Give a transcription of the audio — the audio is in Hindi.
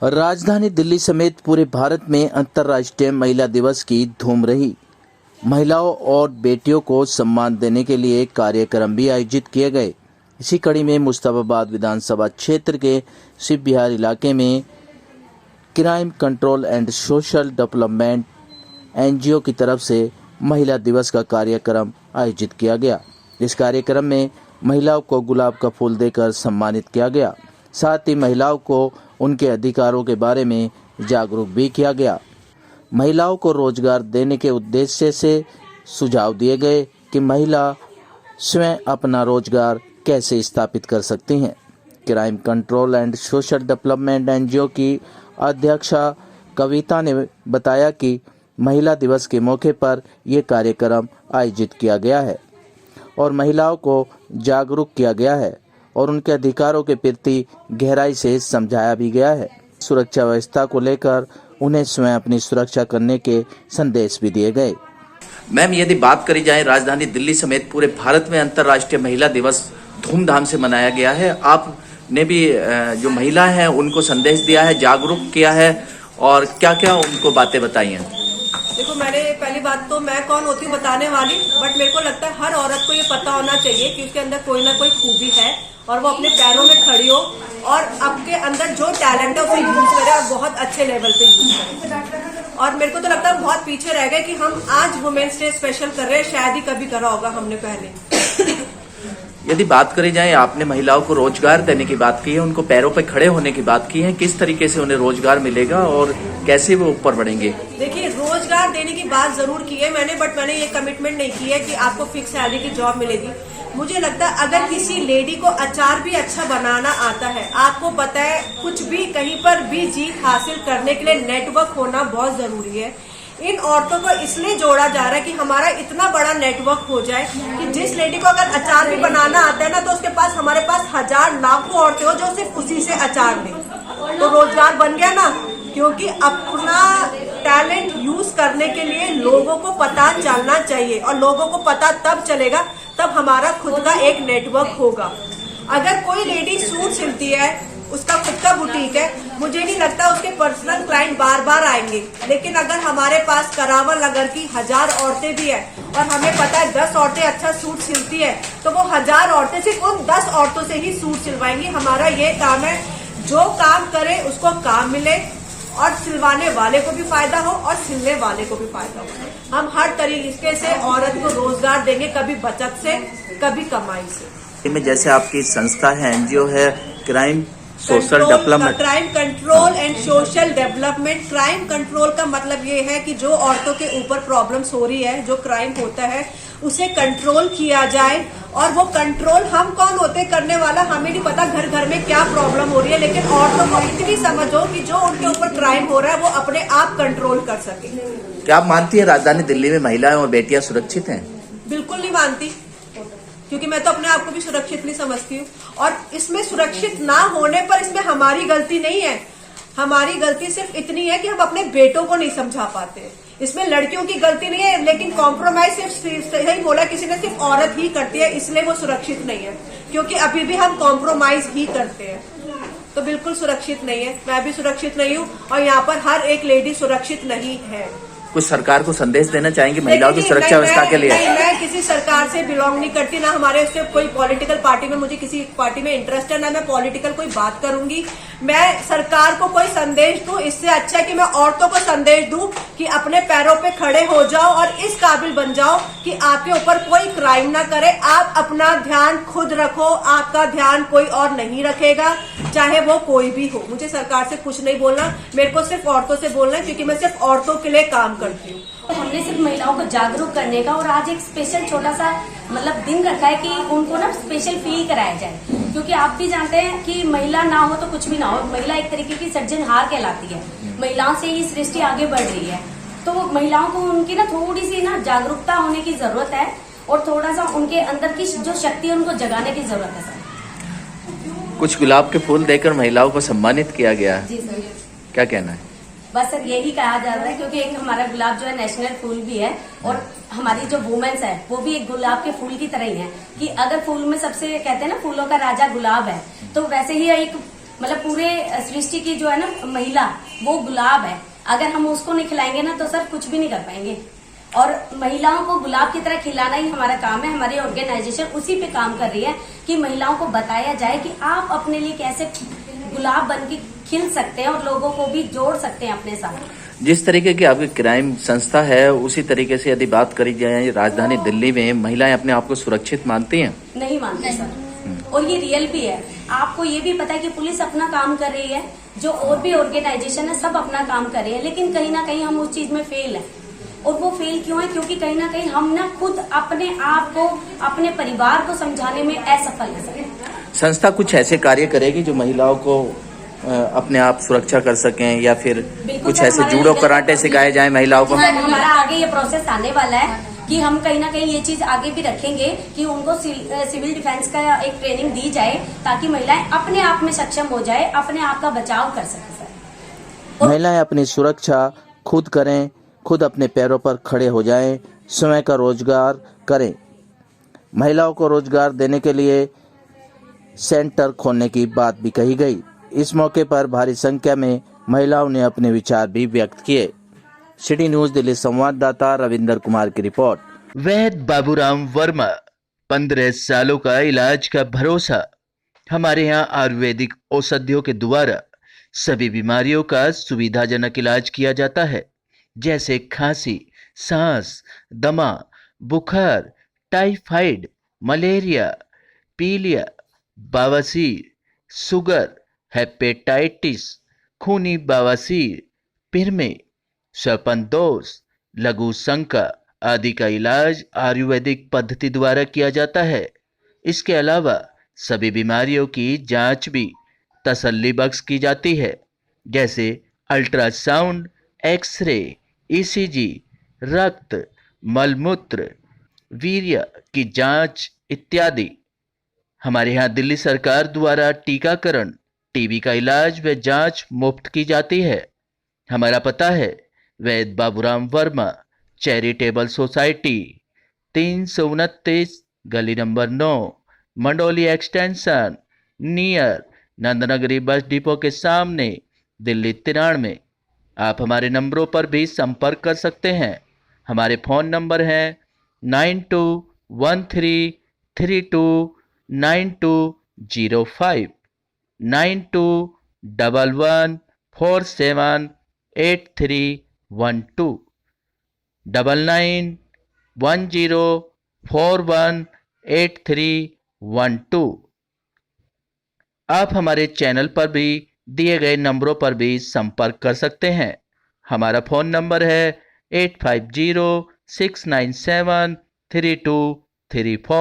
राजधानी दिल्ली समेत पूरे भारत में अंतर्राष्ट्रीय महिला दिवस की धूम रही। महिलाओं और बेटियों को सम्मान देने के लिए कार्यक्रम भी आयोजित किए गए। इसी कड़ी में मुस्तफाबाद विधानसभा क्षेत्र के शिव विहार इलाके में crime control and social development NGO की तरफ से महिला दिवस का कार्यक्रम आयोजित किया गया। इस कार्यक्रम में महिलाओं को गुलाब का फूल देकर सम्मानित किया गया। साथ ही महिलाओं को उनके अधिकारों के बारे में जागरूक भी किया गया। महिलाओं को रोजगार देने के उद्देश्य से सुझाव दिए गए कि महिला स्वयं अपना रोजगार कैसे स्थापित कर सकती हैं। Crime control and social development NGO की अध्यक्षा कविता ने बताया कि महिला दिवस के मौके पर यह कार्यक्रम आयोजित किया गया है और महिलाओं को जागरूक किया गया है और उनके अधिकारों के प्रति गहराई से समझाया भी गया है। सुरक्षा व्यवस्था को लेकर उन्हें स्वयं अपनी सुरक्षा करने के संदेश भी दिए गए। मैम, यदि बात करी जाए, राजधानी दिल्ली समेत पूरे भारत में अंतर्राष्ट्रीय महिला दिवस धूमधाम से मनाया गया है। आपने भी जो महिला हैं उनको संदेश दिया है, जागरूक किया है और क्या क्या उनको बातें बताई हैं? देखो, मैंने पहली बात तो मैं कौन होती हूँ बताने वाली, बट मेरे को लगता है हर औरत को ये पता होना चाहिए कि उसके अंदर कोई ना कोई खूबी है और वो अपने पैरों में खड़ी हो और आपके अंदर जो टैलेंट है उसे यूज करे और बहुत अच्छे लेवल पे यूज करे। और मेरे को तो लगता है बहुत पीछे रह गए कि हम आज वुमेन्स डे स्पेशल कर रहे हैं, शायद ही कभी करा होगा हमने पहले। यदि बात करी जाए, आपने महिलाओं को रोजगार देने की बात की है, उनको पैरों पे खड़े होने की बात की है। किस तरीके से उन्हें रोजगार मिलेगा और कैसे वो ऊपर बढ़ेंगे? देखिए, रोजगार देने की बात जरूर की है मैंने, बट मैंने ये कमिटमेंट नहीं की है कि आपको फिक्स सैलरी की जॉब मिलेगी। मुझे लगता है अगर किसी लेडी को अचार भी अच्छा बनाना आता है, आपको पता है कुछ भी कहीं पर भी जीत हासिल करने के लिए नेटवर्क होना बहुत जरूरी है। इन औरतों को इसलिए जोड़ा जा रहा है कि हमारा इतना बड़ा नेटवर्क हो जाए कि जिस लेडी को अगर अचार भी बनाना आता है ना, तो उसके पास हमारे पास हजार लाखों औरतें हो जो सिर्फ उसी से अचार दें, तो रोजगार बन गया ना। क्योंकि अपना टैलेंट यूज करने के लिए लोगों को पता चलना चाहिए और लोगों को पता तब चलेगा तब हमारा खुद का एक नेटवर्क होगा। अगर कोई लेडी सूट सिलती है, उसका खुद का बुटीक है, मुझे नहीं लगता उसके पर्सनल क्लाइंट बार बार आएंगे। लेकिन अगर हमारे पास करावल नगर की 1000 औरतें भी है और हमें पता है 10 औरतें अच्छा सूट सिलती है, तो वो 1000 औरतें सिर्फ उन 10 औरतों से ही सूट सिलवाएंगी। हमारा ये काम है, जो काम करे उसको काम मिले और सिलवाने वाले को भी फायदा हो और सिलने वाले को भी फायदा हो। हम हर तरीके से औरत को रोजगार देंगे, कभी बचत से कभी कमाई से। जैसे आपकी संस्था है, एनजीओ है, crime social development, crime control and social development. Crime control का मतलब ये है कि जो औरतों के ऊपर प्रॉब्लम्स हो रही है, जो क्राइम होता है उसे कंट्रोल किया जाए। और वो कंट्रोल हम कौन होते करने वाला, हमें नहीं पता घर घर में क्या प्रॉब्लम हो रही है, लेकिन औरतों को इतनी समझ हो कि जो उनके ऊपर क्राइम हो रहा है वो अपने आप कंट्रोल कर सके। क्या आप मानती है राजधानी दिल्ली में महिलाएं और बेटियां सुरक्षित हैं? बिल्कुल नहीं मानती, क्योंकि मैं तो अपने आप को भी सुरक्षित नहीं समझती हूँ। और इसमें सुरक्षित ना होने पर इसमें हमारी गलती नहीं है। हमारी गलती सिर्फ इतनी है कि हम अपने बेटों को नहीं समझा पाते। इसमें लड़कियों की गलती नहीं है, लेकिन कॉम्प्रोमाइज सिर्फ सही बोला किसी ने, सिर्फ औरत ही करती है, इसलिए वो सुरक्षित नहीं है। क्योंकि अभी भी हम कॉम्प्रोमाइज ही करते हैं, तो बिल्कुल सुरक्षित नहीं है। मैं भी सुरक्षित नहीं हूँ और यहाँ पर हर एक लेडी सुरक्षित नहीं है। कुछ सरकार को संदेश देना चाहेंगे महिलाओं की सुरक्षा व्यवस्था के लिए? मैं किसी सरकार से बिलोंग नहीं करती, ना हमारे उससे कोई पॉलिटिकल पार्टी में, मुझे किसी पार्टी में इंटरेस्ट है, ना मैं पॉलिटिकल कोई बात करूंगी। मैं सरकार को कोई संदेश दूं, इससे अच्छा है कि मैं औरतों को संदेश दूं कि अपने पैरों पे खड़े हो जाओ और इस काबिल बन जाओ कि आपके ऊपर कोई क्राइम ना करे। आप अपना ध्यान खुद रखो, आपका ध्यान कोई और नहीं रखेगा, चाहे वो कोई भी हो। मुझे सरकार से कुछ नहीं बोलना, मेरे को सिर्फ औरतों से बोलना है, क्योंकि मैं सिर्फ औरतों के लिए काम करती हूँ। तो हमने सिर्फ महिलाओं को जागरूक करने का और आज एक स्पेशल छोटा सा दिन रखा है कि उनको ना स्पेशल फील कराया जाए, क्योंकि आप भी जानते हैं कि महिला ना हो तो कुछ भी ना हो। महिला एक तरीके की सृजनहार कहलाती है, महिलाओं से ही सृष्टि आगे बढ़ रही है। तो महिलाओं को उनकी ना थोड़ी सी ना जागरूकता होने की जरूरत है और थोड़ा सा उनके अंदर की जो शक्ति है उनको जगाने की जरूरत है। कुछ गुलाब के फूल देकर महिलाओं को सम्मानित किया गया, जी सर। क्या कहना है? बस सर यही कहा जा रहा है क्योंकि एक हमारा गुलाब जो है नेशनल फूल भी है और हमारी जो वुमेन्स है वो भी एक गुलाब के फूल की तरह ही है कि अगर फूल में सबसे कहते हैं ना फूलों का राजा गुलाब है, तो वैसे ही एक मतलब पूरे सृष्टि की जो है ना महिला वो गुलाब है। अगर हम उसको नहीं खिलाएंगे ना तो सर कुछ भी नहीं कर पाएंगे। और महिलाओं को गुलाब की तरह खिलाना ही हमारा काम है। हमारी ऑर्गेनाइजेशन उसी पे काम कर रही है कि महिलाओं को बताया जाए कि आप अपने लिए कैसे गुलाब बन के खिल सकते हैं और लोगों को भी जोड़ सकते हैं अपने साथ। जिस तरीके की आपकी क्राइम संस्था है उसी तरीके से यदि बात करी जाए, राजधानी दिल्ली में महिलाएं अपने आप को सुरक्षित मानती हैं? नहीं मानते सर, और ये रियल भी है। आपको ये भी पता है कि पुलिस अपना काम कर रही है, जो और भी ऑर्गेनाइजेशन है सब अपना काम कर रहे हैं, लेकिन कहीं ना कहीं हम उस चीज में फेल है। और वो फेल क्यों है? क्योंकि कहीं ना कहीं हम ना खुद अपने आप को अपने परिवार को समझाने में असफल है सर। संस्था कुछ ऐसे कार्य करेगी जो महिलाओं को अपने आप सुरक्षा कर सकें, या फिर कुछ सर, ऐसे हमारा जूडो legal कराटे सिखाए जाए महिलाओं को? हमारा आगे ये प्रोसेस आने वाला है कि हम कहीं ना कहीं ये चीज आगे भी रखेंगे कि उनको सिविल डिफेंस का एक ट्रेनिंग दी जाए ताकि महिलाएं अपने आप में सक्षम हो जाए, अपने आप का बचाव कर सके सर। महिलाएं अपनी सुरक्षा खुद करें, खुद अपने पैरों पर खड़े हो जाएं, स्वयं का रोजगार करें। महिलाओं को रोजगार देने के लिए सेंटर खोलने की बात भी कही गई। इस मौके पर भारी संख्या में महिलाओं ने अपने विचार भी व्यक्त किए। सिटी न्यूज दिल्ली संवाददाता रविंदर कुमार की रिपोर्ट। वैद बाबूराम वर्मा, 15 सालों का इलाज का भरोसा। हमारे यहाँ आयुर्वेदिक औषधियों के द्वारा सभी बीमारियों का सुविधाजनक इलाज किया जाता है, जैसे खांसी, सांस, दमा, बुखार, टाइफाइड, मलेरिया, पीलिया, बवासीर, शुगर, हेपेटाइटिस, खूनी बवासीर, पिरमे, श्वापनदोष, लघु शंका आदि का इलाज आयुर्वेदिक पद्धति द्वारा किया जाता है। इसके अलावा सभी बीमारियों की जांच भी तसल्ली बख्श की जाती है, जैसे अल्ट्रासाउंड, एक्सरे, ईसीजी, रक्त, मलमूत्र, वीर्य की जांच इत्यादि। हमारे यहाँ दिल्ली सरकार द्वारा टीकाकरण, टीबी का इलाज व जांच मुफ्त की जाती है। हमारा पता है वैद बाबूराम वर्मा चैरिटेबल सोसाइटी, 329 गली number 9, Mandoli extension, near Nand Nagri bus depot के सामने, दिल्ली 93। आप हमारे नंबरों पर भी संपर्क कर सकते हैं। हमारे फ़ोन नंबर हैं 9213329205, 9211478312, 9910418312। आप हमारे चैनल पर भी दिए गए नंबरों पर भी संपर्क कर सकते हैं। हमारा फ़ोन नंबर है 8506973234।